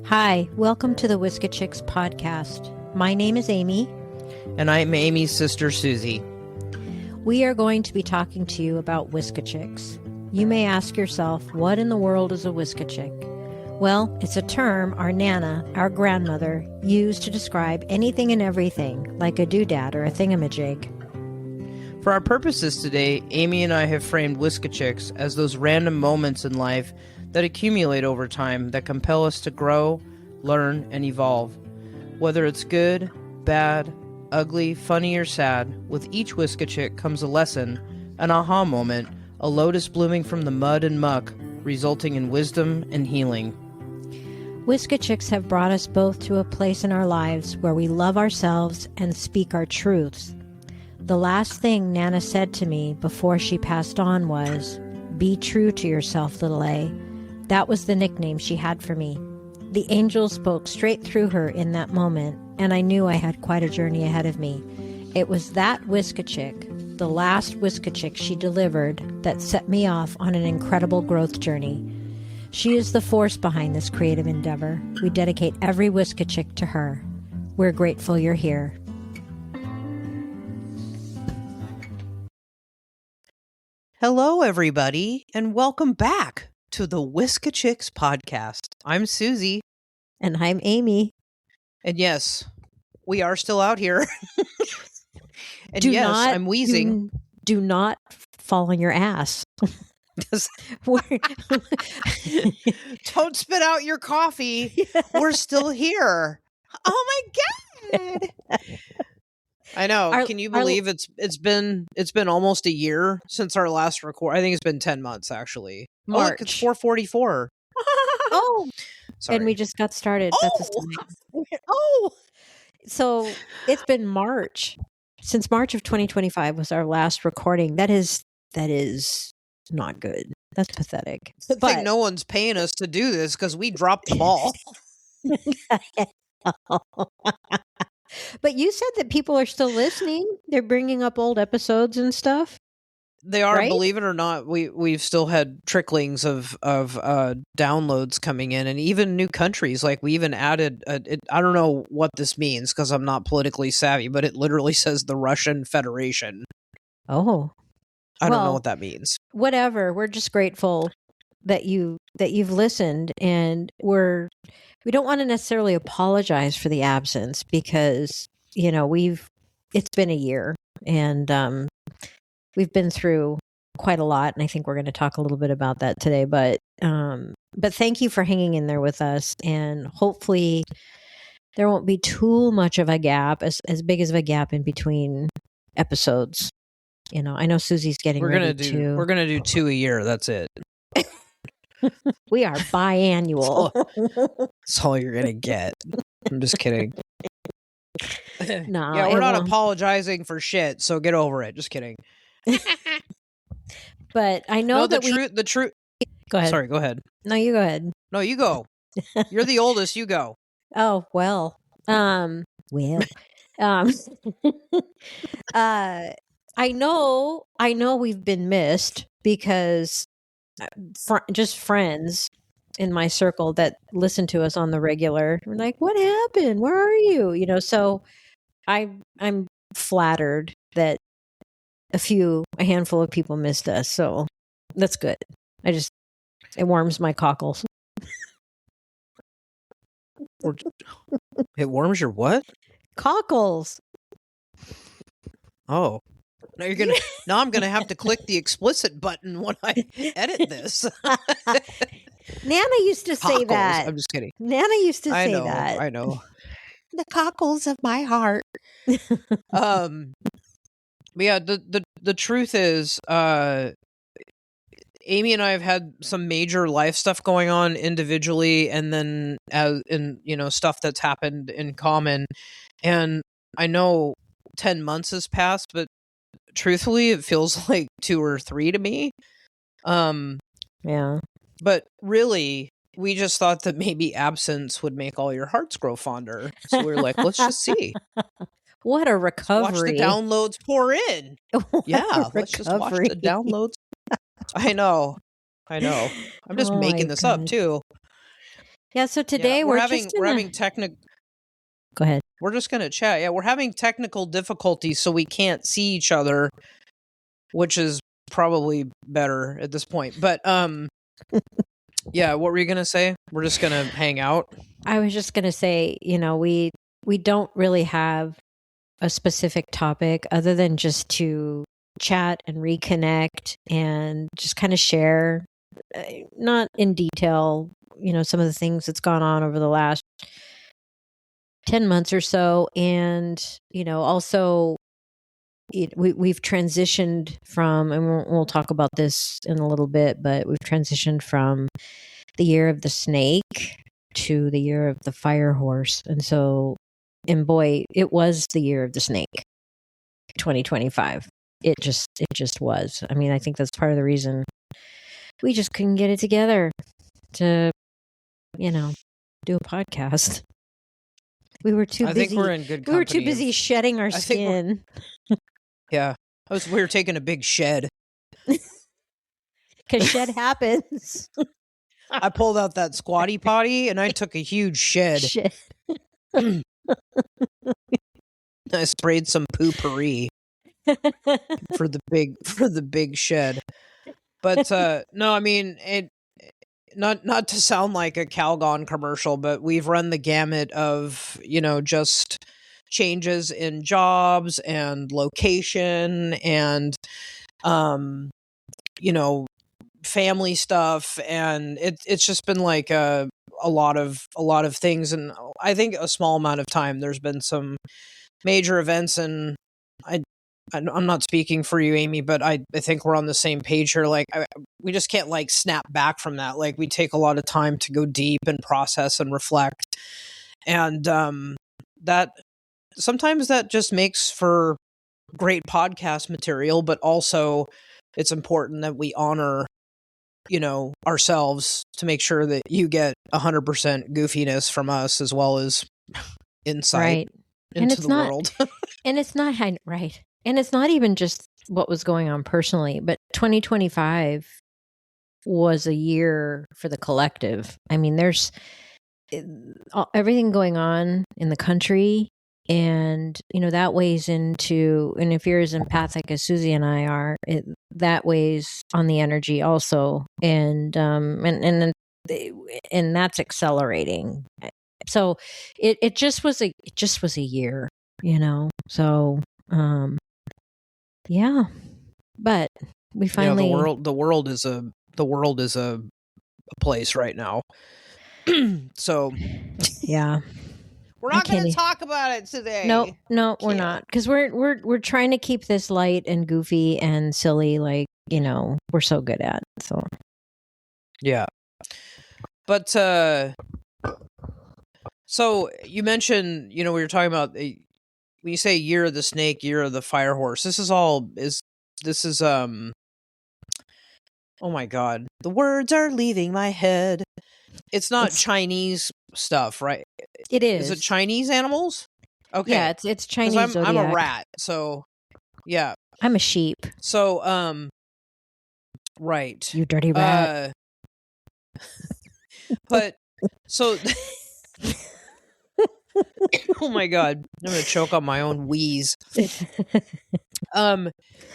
Hi, welcome to the Whiskey Chicks podcast. My name is Amy. And I'm Amy's sister, Suzie. We are going to be talking to you about Whiskey Chicks. You may ask yourself, what in the world is a Whiskey Chick? Well, it's a term our Nana, our grandmother, used to describe anything and everything, like a doodad or a thingamajig. For our purposes today, Amy and I have framed Whiskey Chicks as those random moments in life that accumulate over time that compel us to grow, learn, and evolve. Whether it's good, bad, ugly, funny, or sad, with each Whiskey Chick comes a lesson, an aha moment, a lotus blooming from the mud and muck, resulting in wisdom and healing. Whiskey Chicks have brought us both to a place in our lives where we love ourselves and speak our truths. The last thing Nana said to me before she passed on was, "Be true to yourself, little A." That was the nickname she had for me. The angel spoke straight through her in that moment, and I knew I had quite a journey ahead of me. It was that Whiskey Chick, the last Whiskey Chick she delivered, that set me off on an incredible growth journey. She is the force behind this creative endeavor. We dedicate every Whiskey Chick to her. We're grateful you're here. Hello, everybody, and welcome back to the Whiskey Chicks podcast. I'm Suzie. And I'm Amy. And yes, we are still out here. And I'm wheezing. Do not fall on your ass. Don't spit out your coffee. We're still here. Oh my God. I know. Can you believe it's been almost a year since our last record? I think it's been 10 months actually. March. Oh, look, it's 4:44. Oh, sorry. And we just got started. That's so it's been March. Since March of 2025 was our last recording. That is not good. That's pathetic. I think no one's paying us to do this because we dropped the ball. But you said that people are still listening. They're bringing up old episodes and stuff. They are, right? Believe it or not. We've still had tricklings of downloads coming in, and even new countries. Like we even added. I don't know what this means because I'm not politically savvy, but it literally says the Russian Federation. Oh, I don't know what that means. Whatever. We're just grateful that you've listened, and we don't want to necessarily apologize for the absence because it's been a year, and we've been through quite a lot, and I think we're going to talk a little bit about that today. But thank you for hanging in there with us, and hopefully there won't be too much of a gap, as big as of a gap in between episodes. I know Susie's getting ready to. We're gonna do 2 a year. That's it. We are biannual. That's all you're gonna get. I'm just kidding. No, yeah, we're not apologizing for shit. So get over it. Just kidding. But I know the truth. Go ahead. Sorry, go ahead. No, you go ahead. No, you go. You're the oldest. You go. Oh well. I know we've been missed because just friends in my circle that listen to us on the regular were like, "What happened? Where are you?" So I'm flattered that a handful of people missed us. So that's good. It warms my cockles. It warms your what? Cockles. Oh. Now I'm gonna have to click the explicit button when I edit this. Nana used to say that. I'm just kidding. Nana used to say that. I know. The cockles of my heart. But yeah, the truth is, Amy and I have had some major life stuff going on individually, and then stuff that's happened in common. And I know 10 months has passed, but truthfully, it feels like 2 or 3 to me. Yeah. But really, we just thought that maybe absence would make all your hearts grow fonder. So we were like, let's just see. What a recovery. Watch the downloads pour in. Let's just watch the downloads. I know. I'm just making this up too. Yeah, so today we're just having technical. Go ahead. We're just gonna chat. Yeah, we're having technical difficulties, so we can't see each other, which is probably better at this point. But yeah, what were you gonna say? We're just gonna hang out. I was just gonna say, we don't really have a specific topic other than just to chat and reconnect and just kind of share, not in detail, some of the things that's gone on over the last 10 months or so. And, also we've transitioned from, and we'll talk about this in a little bit, but we've transitioned from the year of the snake to the year of the fire horse. And so, and boy, it was the year of the snake, 2025. It just was. I mean, I think that's part of the reason we just couldn't get it together to, do a podcast. We were too busy. I think we're in good company. We were too busy shedding our skin. Yeah. We were taking a big shed. Because shed happens. I pulled out that squatty potty and I took a huge shed. I sprayed some poopery for the big shed. But no, I mean, it not to sound like a Calgon commercial, but we've run the gamut of, just changes in jobs and location and family stuff, and it's just been like a lot of things, and I think a small amount of time. There's been some major events, and I'm not speaking for you, Amy, but I think we're on the same page here. Like, we just can't like snap back from that. Like, we take a lot of time to go deep and process and reflect, and that sometimes that just makes for great podcast material, but also it's important that we honor ourselves to make sure that you get 100% goofiness from us as well as insight into the world. And it's not right. And it's not even just what was going on personally, but 2025 was a year for the collective. I mean, there's everything going on in the country, and that weighs into, and if you're as empathic as Suzie and I are, that weighs on the energy also, and that's accelerating. So it just was a year, so yeah, but we finally, the world is a place right now. So yeah, we're not going to talk about it today. No, we're not, because we're trying to keep this light and goofy and silly, like we're so good at. So yeah, but so you mentioned, we were talking about when you say year of the snake, year of the fire horse. This is oh my God, the words are leaving my head. It's not Chinese stuff, right? It is. Is it Chinese animals? Okay. Yeah, it's Chinese. I'm a rat, so yeah. I'm a sheep. So right. You dirty rat. But so oh my God, I'm gonna choke on my own wheeze.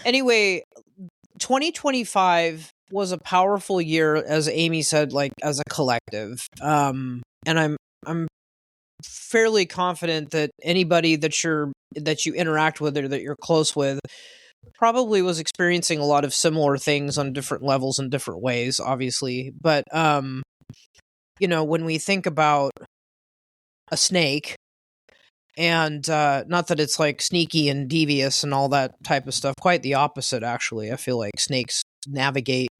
Anyway, 2025 was a powerful year, as Amy said, like as a collective. And I'm fairly confident that anybody that you interact with or that you're close with probably was experiencing a lot of similar things on different levels and different ways, obviously. But when we think about a snake, and not that it's like sneaky and devious and all that type of stuff, quite the opposite, actually. I feel like snakes navigate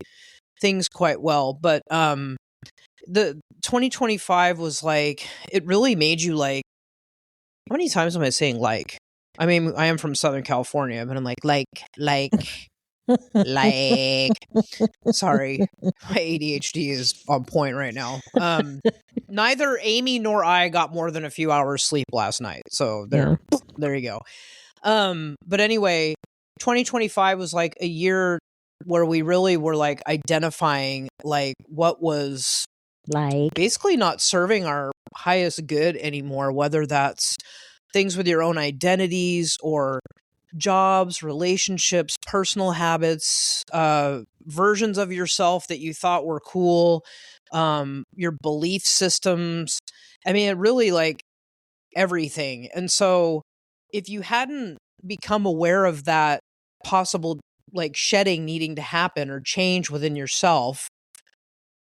things quite well, but the 2025 was like, it really made you like, how many times am I saying like? I mean, I am from Southern California, but I'm like sorry, my ADHD is on point right now. Neither Amy nor I got more than a few hours sleep last night, so there you go. But anyway, 2025 was like a year where we really were like identifying like what was Like, basically not serving our highest good anymore, whether that's things with your own identities or jobs, relationships, personal habits, versions of yourself that you thought were cool, your belief systems. I mean, it really like everything. And so if you hadn't become aware of that possible like shedding needing to happen or change within yourself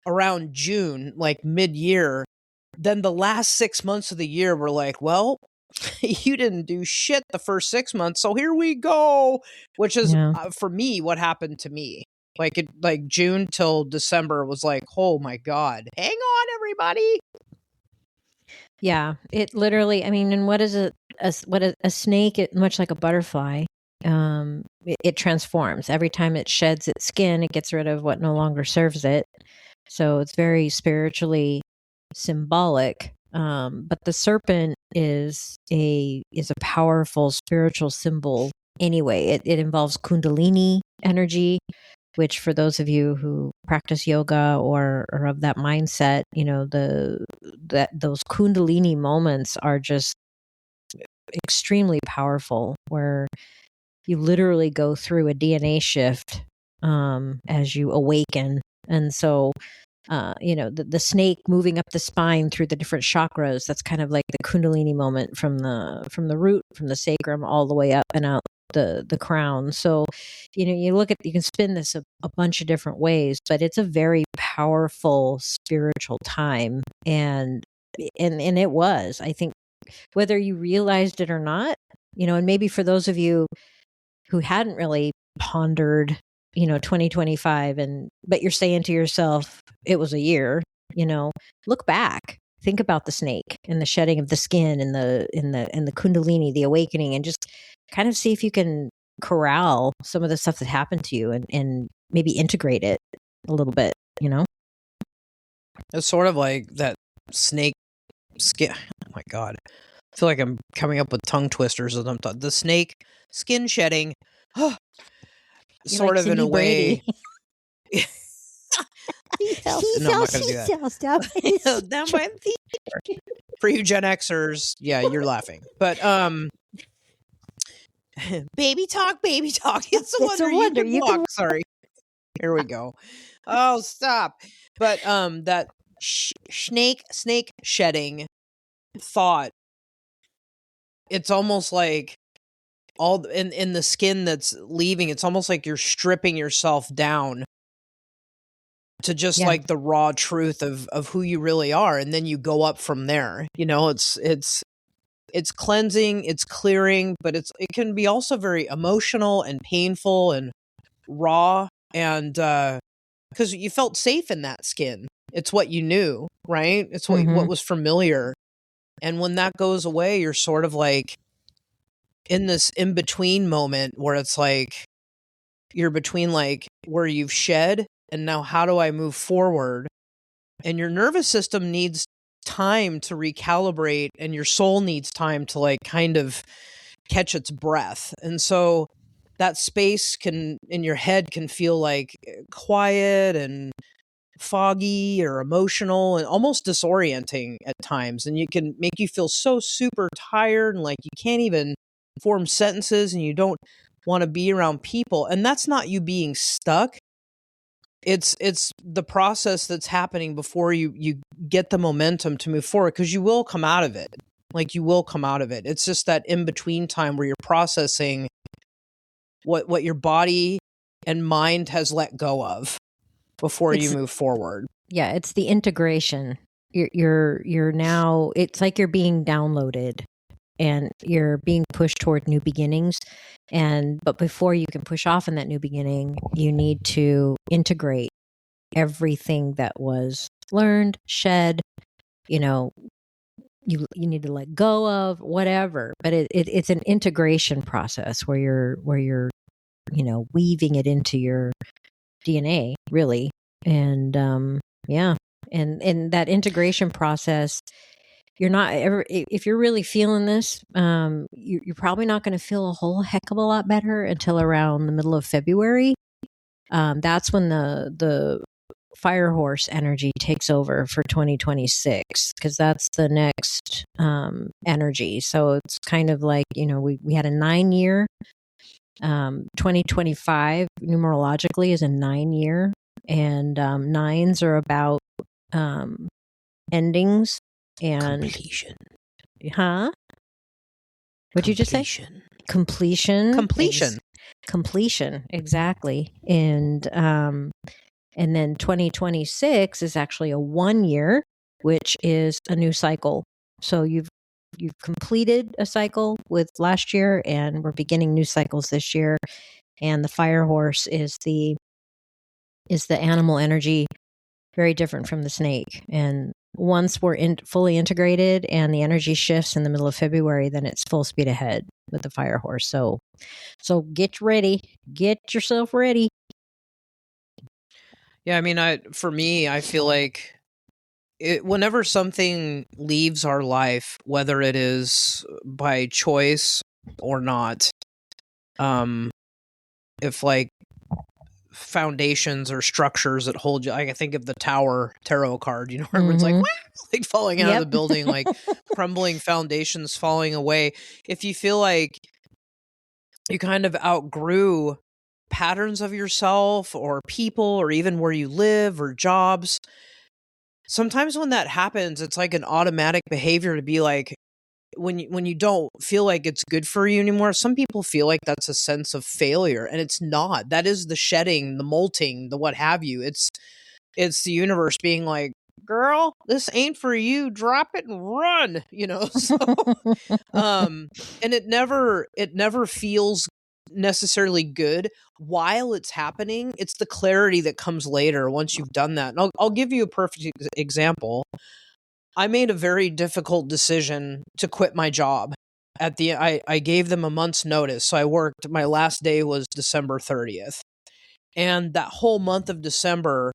around June, like mid-year, then the last 6 months of the year were like, well, you didn't do shit the first 6 months, so here we go, which is yeah. for me what happened to me. Like June till December was like, oh my god, hang on, everybody. Yeah, it literally, I mean, and what is a snake, much like a butterfly, it transforms. Every time it sheds its skin, it gets rid of what no longer serves it. So it's very spiritually symbolic. But the serpent is a powerful spiritual symbol anyway. It involves Kundalini energy, which for those of you who practice yoga or are of that mindset, you know, those Kundalini moments are just extremely powerful, where you literally go through a DNA shift as you awaken. And so you know, the snake moving up the spine through the different chakras, that's kind of like the Kundalini moment from the root, from the sacrum all the way up and out the crown. So, you know, you can spin this a bunch of different ways, but it's a very powerful spiritual time. And it was, I think, whether you realized it or not, you know, and maybe for those of you who hadn't really pondered, you know, 2025, but you're saying to yourself, it was a year, you know, look back, think about the snake and the shedding of the skin and the Kundalini, the awakening, and just kind of see if you can corral some of the stuff that happened to you and maybe integrate it a little bit, you know? It's sort of like that snake skin. Oh my god, I feel like I'm coming up with tongue twisters as I'm the snake skin shedding. You're Sort like of in Cindy a way. Brady. No, I'm not going to do that. Down by the theater. For you Gen Xers, yeah, you're laughing. But baby talk. It's a wonder, you can walk. Sorry. Here we go. Oh, stop. But that snake shedding thought, it's almost like all in the skin that's leaving, it's almost like you're stripping yourself down to just like the raw truth of who you really are, and then you go up from there. You know, it's cleansing, it's clearing, but it can be also very emotional and painful and raw, and because you felt safe in that skin. It's what you knew, right? It's what was familiar. And when that goes away, you're sort of like in this in between moment where it's like you're between like where you've shed and now how do I move forward? And your nervous system needs time to recalibrate, and your soul needs time to like kind of catch its breath. And so that space can in your head can feel like quiet and foggy or emotional and almost disorienting at times, and you can make you feel so super tired and like you can't even form sentences and you don't want to be around people. And that's not you being stuck. It's the process that's happening before you get the momentum to move forward, because you will come out of it. Like you will come out of it. It's just that in between time where you're processing what your body and mind has let go of before you move forward. Yeah, it's the integration. You're now, it's like you're being downloaded and you're being pushed toward new beginnings. But before you can push off in that new beginning, you need to integrate everything that was learned, shed, you know, you need to let go of whatever. But it's an integration process where you're, you know, weaving it into your DNA, really. And yeah. And that integration process, you're not ever, if you're really feeling this, you're probably not going to feel a whole heck of a lot better until around the middle of February. That's when the fire horse energy takes over for 2026, because that's the next energy. So it's kind of like, we had a 9-year. 2025 numerologically is a 9-year, and nines are about endings and completion. Huh? What'd you just say? Completion. Completion, exactly. And then 2026 is actually a 1-year, which is a new cycle. So you've completed a cycle with last year, and we're beginning new cycles this year. And the fire horse is the animal energy, very different from the snake. And once we're fully integrated and the energy shifts in the middle of February, then it's full speed ahead with the fire horse. So get ready, get yourself ready. Yeah, I mean, for me, I feel like whenever something leaves our life, whether it is by choice or not, if like foundations or structures that hold you, I think of the Tower tarot card, where it's like, like falling out of the building, like crumbling foundations falling away. If you feel like you kind of outgrew patterns of yourself or people or even where you live or jobs, sometimes when that happens, it's like an automatic behavior to be like, when you don't feel like it's good for you anymore, some people feel like that's a sense of failure, and it's not. That is the shedding, the molting, the what have you. It's the universe being like, girl, this ain't for you. Drop it and run, So, and it never feels necessarily good while it's happening. It's the clarity that comes later once you've done that. And I'll give you a perfect example. I made a very difficult decision to quit my job. I gave them a month's notice. So I worked, my last day was December 30th. And that whole month of December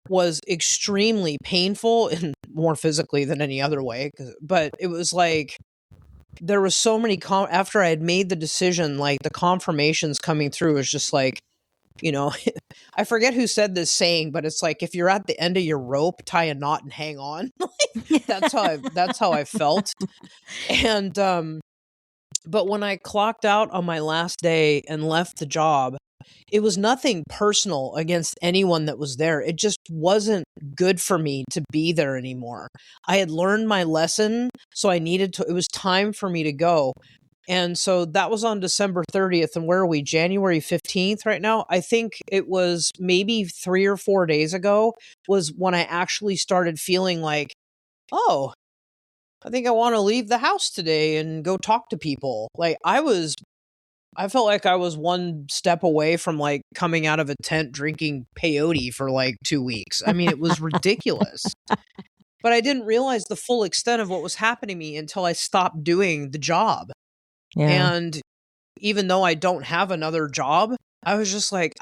was extremely painful, and more physically than any other way. But it was like, there was so many, after I had made the decision, like the confirmations coming through was just like, I forget who said this saying, but it's like, if you're at the end of your rope, tie a knot and hang on. That's how I felt. And but when I clocked out on my last day and left the job, it was nothing personal against anyone that was there. It just wasn't good for me to be there anymore. I had learned my lesson, so it was time for me to go. And so that was on December 30th. And where are we? January 15th right now? I think it was maybe 3 or 4 days ago was when I actually started feeling like, oh, I think I want to leave the house today and go talk to people. Like I felt like I was one step away from like coming out of a tent drinking peyote for like 2 weeks. I mean, it was ridiculous. But I didn't realize the full extent of what was happening to me until I stopped doing the job. Yeah. And even though I don't have another job, I was just like,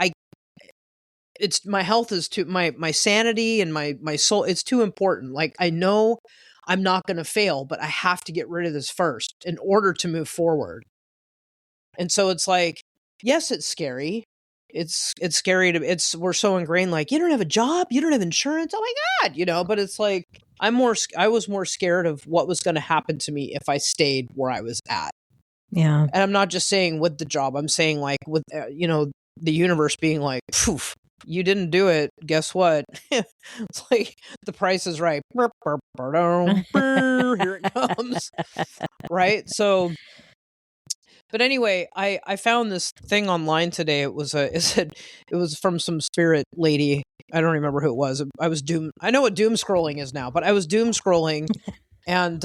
my health is too, my sanity and my soul, it's too important. Like, I know I'm not going to fail, but I have to get rid of this first in order to move forward. And so it's like, yes, it's scary. It's scary we're so ingrained, like, you don't have a job, you don't have insurance. Oh my God, but it's like, I was more scared of what was going to happen to me if I stayed where I was at. Yeah. And I'm not just saying with the job, I'm saying like with, the universe being like, poof, you didn't do it. Guess what? It's like the Price is Right. Here it comes. Right. So, but anyway, I found this thing online today. It was from some spirit lady. I don't remember who it was. I know what doom scrolling is now, but I was doom scrolling, and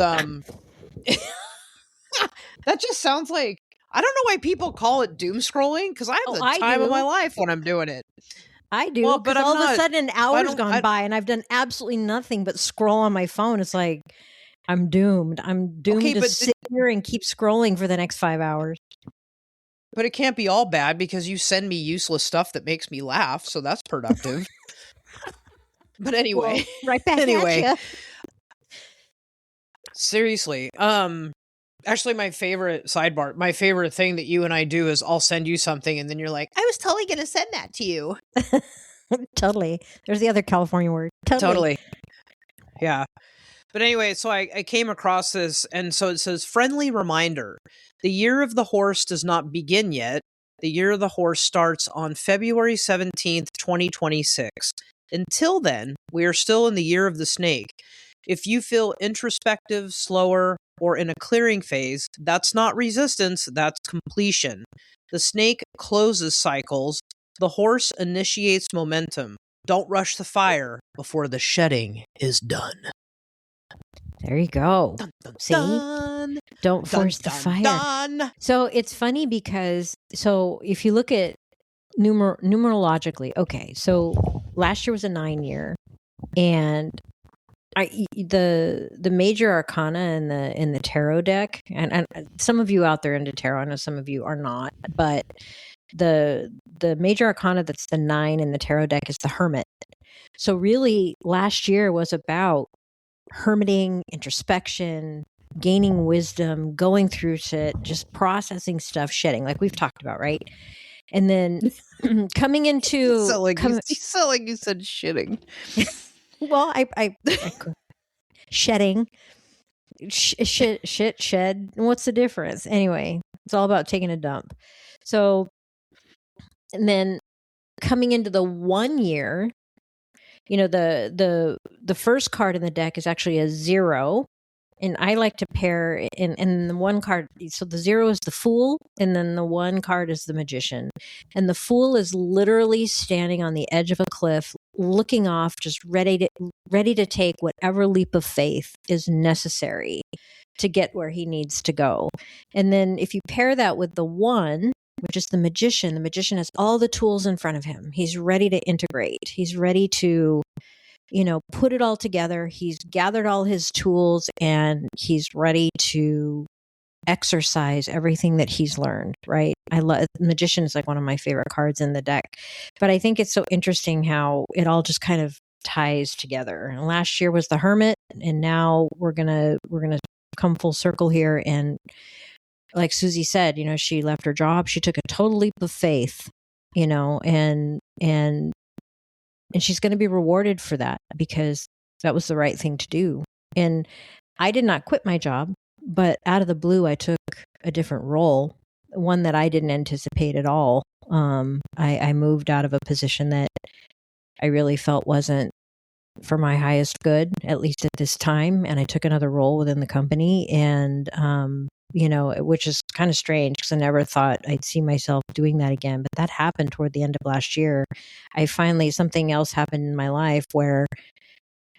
that just sounds like, I don't know why people call it doom scrolling, because I have the time of my life when I'm doing it. I do, because all of a sudden an hour's gone by and I've done absolutely nothing but scroll on my phone. It's like, I'm doomed. I'm doomed to sit here and keep scrolling for the next 5 hours. But it can't be all bad, because you send me useless stuff that makes me laugh, so that's productive. But anyway, well, right back at you. Seriously, actually, my favorite thing that you and I do is I'll send you something and then you're like, I was totally going to send that to you. Totally. There's the other California word. Totally. Yeah. But anyway, so I came across this, and so it says, friendly reminder. The year of the horse does not begin yet. The year of the horse starts on February 17th, 2026. Until then, we are still in the year of the snake. If you feel introspective, slower, or in a clearing phase, that's not resistance, that's completion. The snake closes cycles. The horse initiates momentum. Don't rush the fire before the shedding is done. There you go. Dun, dun, See? dun. Don't Dun, force the dun, fire. dun. So it's funny because, so if you look at numerologically, okay, so last year was a 9-year, and the major arcana in the tarot deck, and some of you out there into tarot, I know some of you are not, but the major arcana that's the 9 in the tarot deck is the Hermit. So really, last year was about hermiting, introspection, gaining wisdom, going through shit, just processing stuff, shedding, like we've talked about, right? And then coming into You sound like you said shitting. well, I shedding, shit, shed. What's the difference? Anyway, it's all about taking a dump. So, and then coming into the 1 year, you know, the first card in the deck is actually a 0, and I like to pair in the one card. So the 0 is the Fool, and then the 1 card is the Magician, and the Fool is literally standing on the edge of a cliff, looking off, just ready to take whatever leap of faith is necessary to get where he needs to go. And then if you pair that with the 1, which is the Magician has all the tools in front of him. He's ready to integrate. He's ready to, put it all together. He's gathered all his tools and he's ready to exercise everything that he's learned, right? I love Magician is like one of my favorite cards in the deck. But I think it's so interesting how it all just kind of ties together. And last year was the Hermit, and now we're gonna come full circle here. And like Suzie said, she left her job. She took a total leap of faith, and she's going to be rewarded for that because that was the right thing to do. And I did not quit my job, but out of the blue, I took a different role, one that I didn't anticipate at all. I moved out of a position that I really felt wasn't for my highest good, at least at this time. And I took another role within the company, and, which is kind of strange because I never thought I'd see myself doing that again. But that happened toward the end of last year. Something else happened in my life where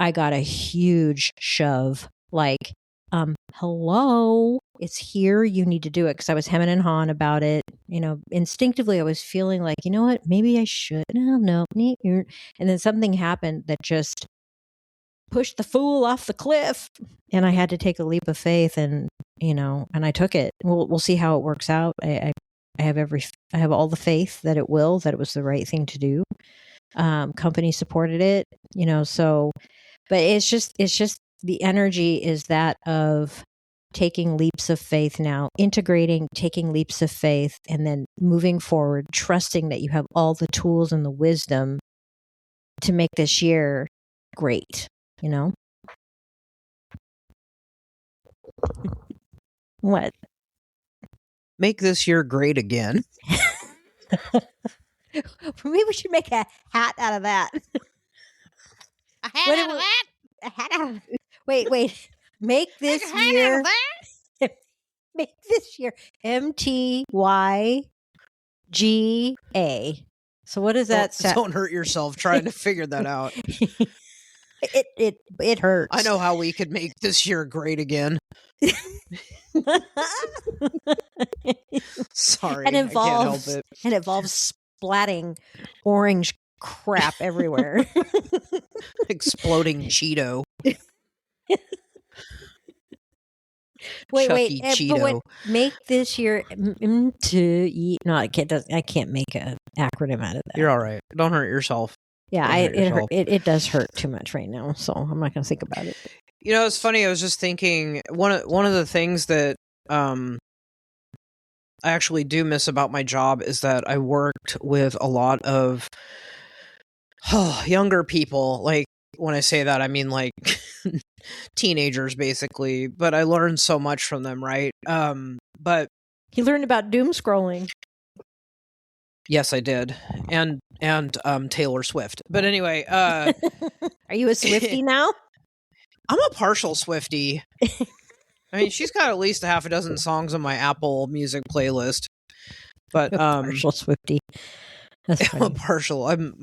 I got a huge shove, like, hello, it's here. You need to do it. Because I was hemming and hawing about it. Instinctively, I was feeling like, you know what, maybe I should. No. And then something happened that just pushed the Fool off the cliff. And I had to take a leap of faith, and I took it. We'll see how it works out. I have all the faith that it was the right thing to do. Company supported it, so, but it's just the energy is that of taking leaps of faith now, integrating, taking leaps of faith, and then moving forward, trusting that you have all the tools and the wisdom to make this year great, What? Make this year great again. Maybe we should make a hat out of that. A hat out of that? A hat out of Wait. Make this year. Make this year MTYGA. So what does that sound? Don't hurt yourself trying to figure that out. It hurts. I know how we could make this year great again. Sorry, and involves, I can't help it. And involves splatting orange crap everywhere. Exploding Cheeto. Wait. Cheeto. Make this year to eat. No, I can't make an acronym out of that. You're all right. Don't hurt yourself. Yeah, it does hurt too much right now, so I'm not going to think about it. It's funny. I was just thinking one of the things that I actually do miss about my job is that I worked with a lot of younger people, like when I say that, I mean like teenagers basically, but I learned so much from them, right? But You learned about doom scrolling. yes, I did. And Taylor Swift. But anyway, Are you a Swiftie now? I'm a partial Swiftie. I mean, she's got at least a half a dozen songs on my Apple Music playlist. But Partial Swiftie. That's I'm a funny. partial. I'm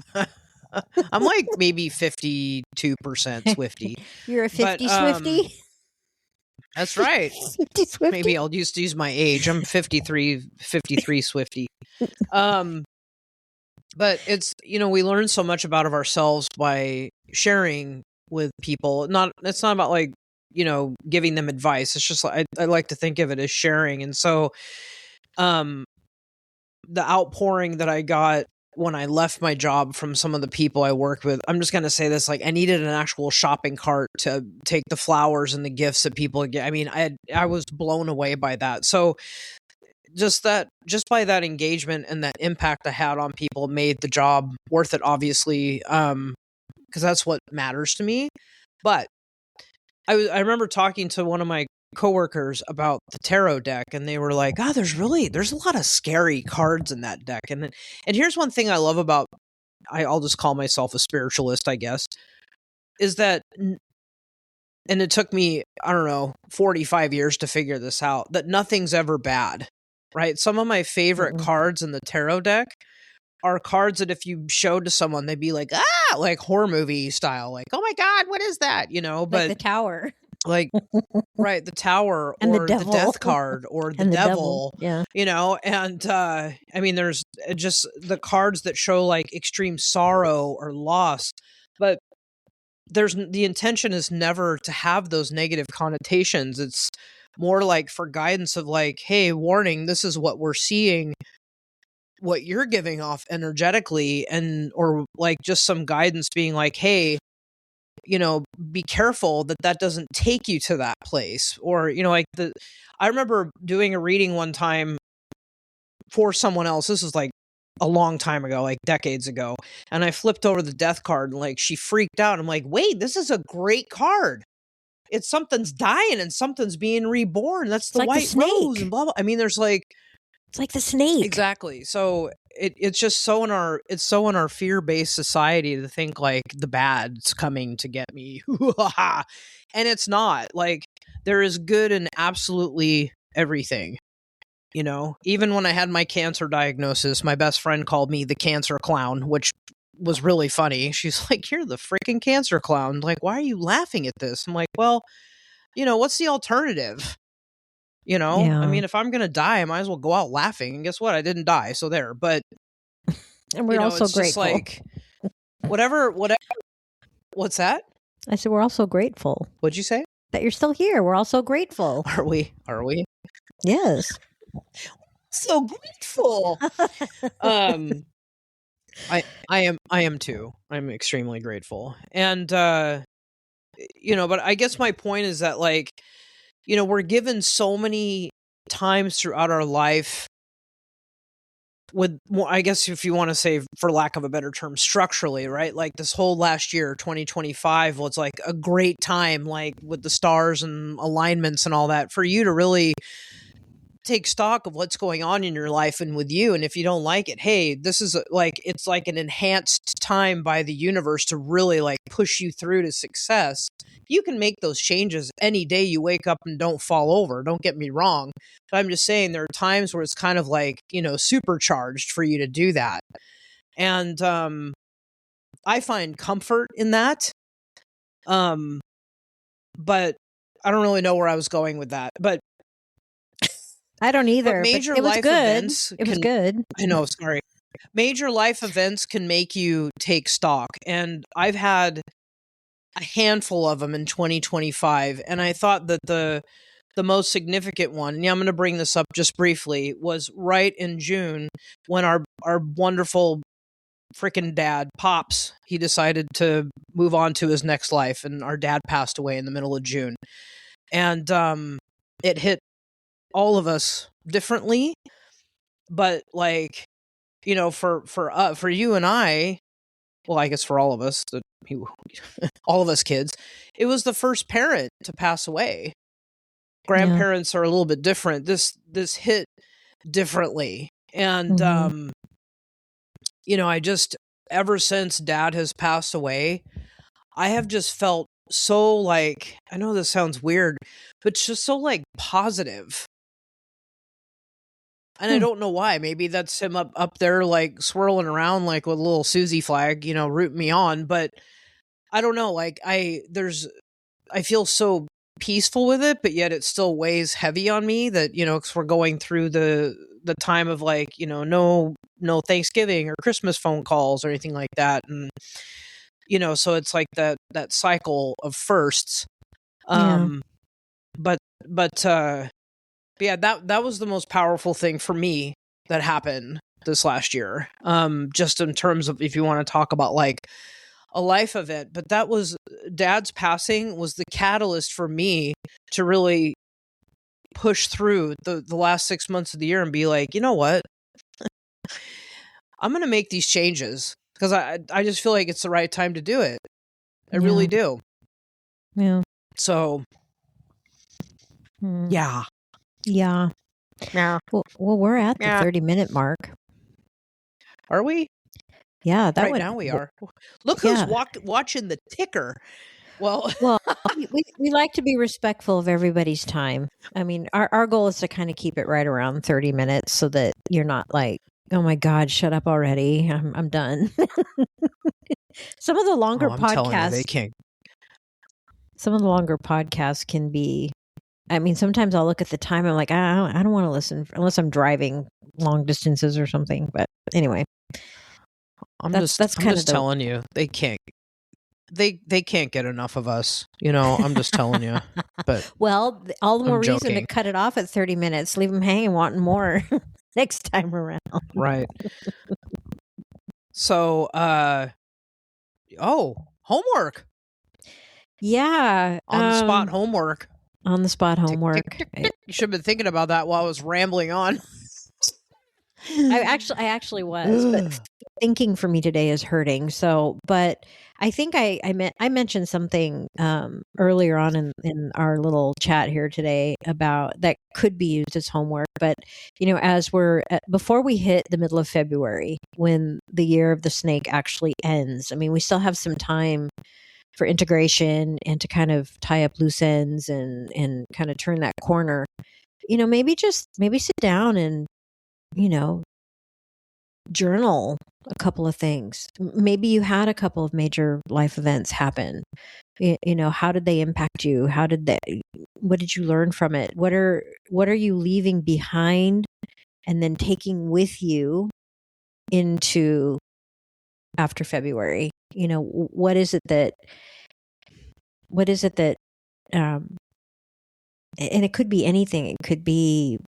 like maybe 52% Swiftie. You're a 50 But, Swiftie? That's right. 50 Swiftie? Maybe I'll use my age. I'm 53 Swiftie. But it's, we learn so much about ourselves by sharing with people. It's not about like, giving them advice. It's just like, I like to think of it as sharing. And so, the outpouring that I got when I left my job from some of the people I worked with, I'm just going to say this, like I needed an actual shopping cart to take the flowers and the gifts that people get. I mean, I was blown away by that. So just by that engagement and that impact I had on people made the job worth it, obviously. Cause that's what matters to me. But I remember talking to one of my coworkers about the tarot deck, and they were like, there's a lot of scary cards in that deck. And here's one thing I love about, I'll just call myself a spiritualist, I guess, is that, and it took me, I don't know, 45 years to figure this out, that nothing's ever bad, right? Some of my favorite cards in the tarot deck are cards that if you showed to someone, they'd be like, like horror movie style, like, oh my God, what is that? But like the Tower. Like, right, the Tower and or the the Death card or the devil, yeah. And I mean, there's just the cards that show like extreme sorrow or loss, but the intention is never to have those negative connotations. It's more like for guidance of like, hey, warning, this is what we're seeing, what you're giving off energetically, or like just some guidance being like, hey, be careful that doesn't take you to that place. Or, I remember doing a reading one time for someone else. This was like a long time ago, like decades ago. And I flipped over the death card and like she freaked out. I'm like, wait, this is a great card. It's something's dying and something's being reborn. That's the like white the rose and blah, blah. I mean, there's like, it's like the snake. Exactly. So it's just so in our fear-based society to think like the bad's coming to get me. And it's not. Like there is good in absolutely everything. Even when I had my cancer diagnosis, my best friend called me the cancer clown, which was really funny. She's like, "You're the freaking cancer clown." Like, why are you laughing at this? I'm like, well, what's the alternative? Yeah. I mean, if I'm going to die, I might as well go out laughing. And guess what? I didn't die. So there, but and we're also it's grateful. Just like whatever, what's that? I said, we're also grateful. What'd you say? That you're still here. We're also grateful. Are we? Yes. So grateful. I am too. I'm extremely grateful. And, but I guess my point is that like, we're given so many times throughout our life with more, I guess if you want to say, for lack of a better term, structurally, right? Like this whole last year, 2025 was like a great time, like with the stars and alignments and all that, for you to really take stock of what's going on in your life and with you. And if you don't like it, hey, this is it's like an enhanced time by the universe to really like push you through to success. You can make those changes any day you wake up and don't fall over. Don't get me wrong. But I'm just saying there are times where it's kind of like, supercharged for you to do that. And I find comfort in that. But I don't really know where I was going with that. But I don't either. But major but it was life good. events It was good. I know, sorry. Major life events can make you take stock. And I've had a handful of them in 2025. And I thought that the most significant one, and I'm going to bring this up just briefly, was right in June when our wonderful freaking dad, Pops, he decided to move on to his next life. And our dad passed away in the middle of June. And it hit all of us differently, but like, for you and I, well, I guess for all of us, all of us kids, it was the first parent to pass away. Grandparents are a little bit different. This hit differently. And, I just, ever since Dad has passed away, I have just felt so like, I know this sounds weird, but just so like positive. And I don't know why. Maybe that's him up there like swirling around like with a little Suzie flag, rooting me on. But I don't know. Like I feel so peaceful with it, but yet it still weighs heavy on me that, because we're going through the time of like, no Thanksgiving or Christmas phone calls or anything like that. And, so it's like that cycle of firsts. But yeah, that was the most powerful thing for me that happened this last year. Just in terms of, if you want to talk about like a life event, but that was Dad's passing was the catalyst for me to really push through the last 6 months of the year and be like, you know what? I'm going to make these changes because I just feel like it's the right time to do it. I really do. Yeah. So, yeah. Yeah. Well, we're at the 30-minute mark. Are we? Yeah, right now we are. Look who's watching the ticker. Well, we like to be respectful of everybody's time. I mean, our goal is to kind of keep it right around 30 minutes so that you're not like, oh my God, shut up already. I'm done. Some of the longer podcasts, they can't. Some of the longer podcasts can be, I mean, sometimes I'll look at the time. I'm like, I don't want to listen unless I'm driving long distances or something. But anyway, I'm just telling you, they can't. They can't get enough of us. I'm just telling you. But well, all the more reason to cut it off at 30 minutes. Leave them hanging, wanting more next time around. Right. So, homework. Yeah, on the spot homework. On the spot homework. Tick, tick, tick, tick. You should have been thinking about that while I was rambling on. I actually was, but thinking for me today is hurting. So, but I think I mentioned something earlier on in our little chat here today about that could be used as homework. But as before we hit the middle of February, when the year of the snake actually ends, I mean, we still have some time for integration and to kind of tie up loose ends and kind of turn that corner. Maybe sit down and journal a couple of things. Maybe you had a couple of major life events happen. How did they impact you? What did you learn from it? What are you leaving behind and then taking with you into after February? What is it that and it could be anything. It could be,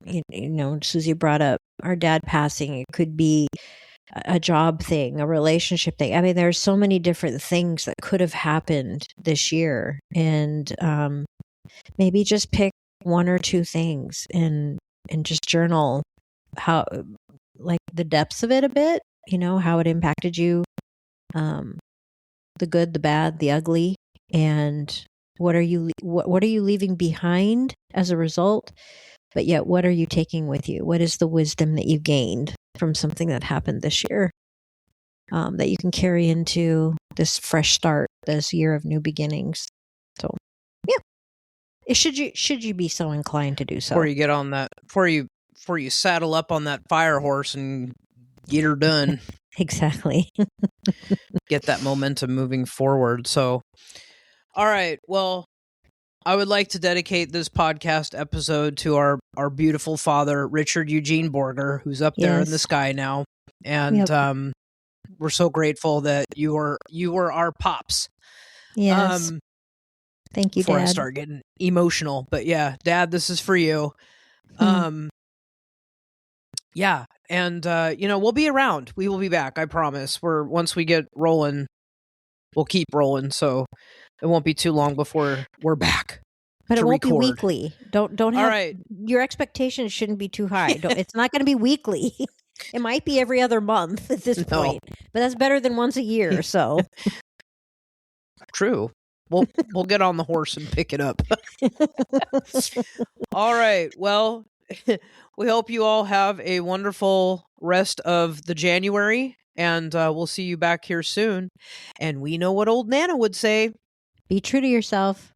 Suzie brought up our dad passing. It could be a job thing, a relationship thing. I mean, there's so many different things that could have happened this year. And maybe just pick one or two things and just journal how, like the depths of it a bit, how it impacted you, the good, the bad, the ugly, and what are you leaving behind as a result? But yet, what are you taking with you? What is the wisdom that you gained from something that happened this year that you can carry into this fresh start, this year of new beginnings? So, yeah, should you be so inclined to do so? Before you get on that, before you saddle up on that fire horse and get her done. Exactly. Get that momentum moving forward. So, all right. Well, I would like to dedicate this podcast episode to our beautiful father, Richard Eugene Borger, who's up there in the sky now. And we're so grateful that you were our pops. Yes. Thank you, before Dad. I start getting emotional. But yeah, Dad, this is for you. Yeah. And, we'll be around. We will be back. I promise. Once we get rolling, we'll keep rolling. So it won't be too long before we're back. But it won't record. be weekly. Don't have, all right. Your expectations shouldn't be too high. It's not going to be weekly. It might be every other month at this No. point, but that's better than once a year. So True. We'll get on the horse and pick it up. All right. Well, we hope you all have a wonderful rest of the January, and we'll see you back here soon. And we know what old Nana would say. be true to yourself.